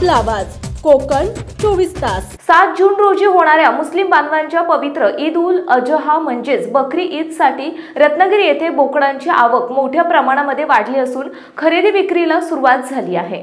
आपला आवाज कोकण 24 तास। 7 जून रोजी होणाऱ्या मुस्लिम बांधवांच्या पवित्र ईद उल अजहा म्हणजेच बकरी ईदसाठी रत्नागिरी येथे बोकडांची आवक मोठ्या प्रमाणामध्ये वाढली असून खरेदी विक्रीला सुरुवात झाली आहे।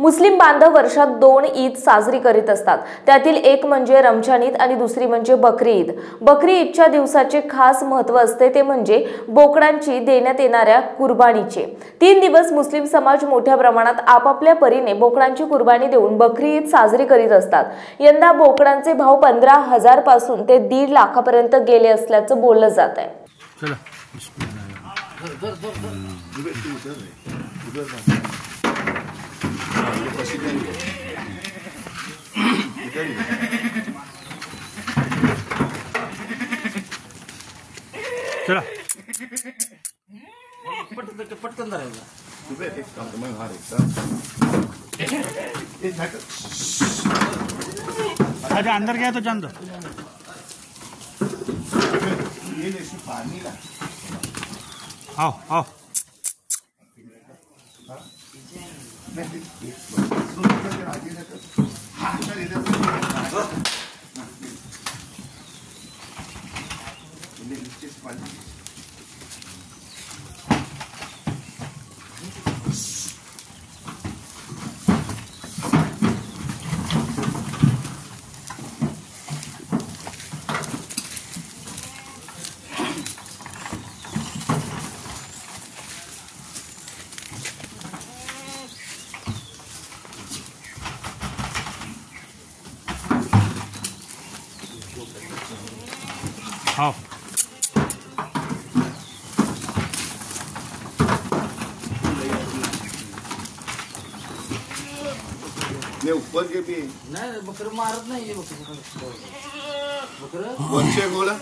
मुस्लिम बांधव वर्षात 2 ईद साजरी करीत असतात। त्यातील एक म्हणजे रमजान ईद आणि दुसरी म्हणजे बकरी ईद। बकरी ईदच्या दिवसाचे खास महत्त्व असते ते म्हणजे बोकडांची देण्यात येणाऱ्या कुर्बानीचे। 3 दिवस मुस्लिम समाज मोठ्या प्रमाणात आपापल्या परीने बोकडांची कुर्बानी देऊन बकरी ईद साजरी करीत असतात। यंदा बोकडांचे भाव 15,000 पासून ते 1.5 लाखापर्यंत गेले असल्याचं बोललं जात आहे। चला पटकन धरायला आजा अंदर गया तो जान दो। आओ आओ आओ ये ऊपर के भी नाही बकर मारत नाही बकर वरचे गोळा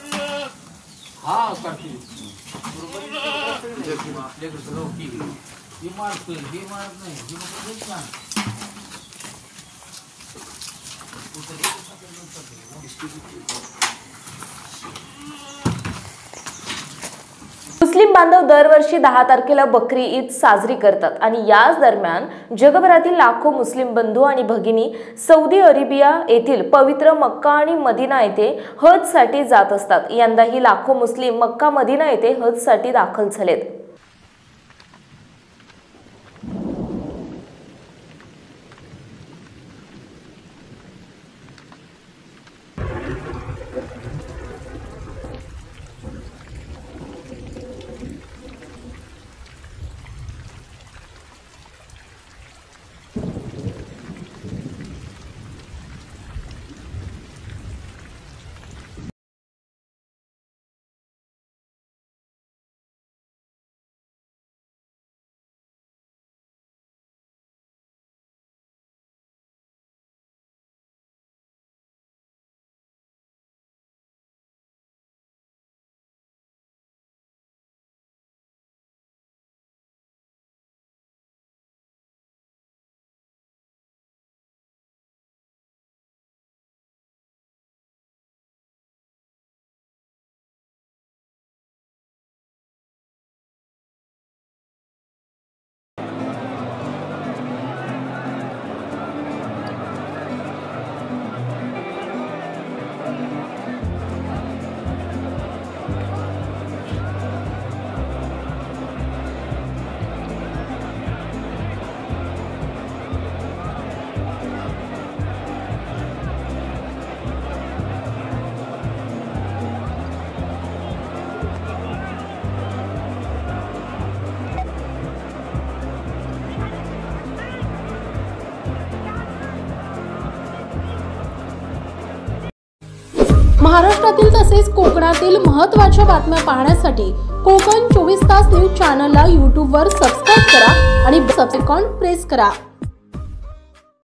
हा काढते आपल्याकडे सगळं ओके हे मारतोय हे मारत नाही हे बकर ना मुस्लिम बांधव दरवर्षी 10 तारखेला बकरी ईद साजरी करतात आणि याच दरम्यान जगभरातील लाखो मुस्लिम बंधू आणि भगिनी सौदी अरेबिया येथील पवित्र मक्का आणि मदिना येथे हजसाठी जात असतात। यंदाही लाखो मुस्लिम मक्का मदिना येथे हजसाठी दाखल झालेत। महाराष्ट्रातील तसेच कोकणातील महत्त्वाच्या बातम्या पाहण्यासाठी कोकण 24 तास न्यूज चॅनलला YouTube वर सबस्क्राईब करा आणि बेल आयकॉन प्रेस करा।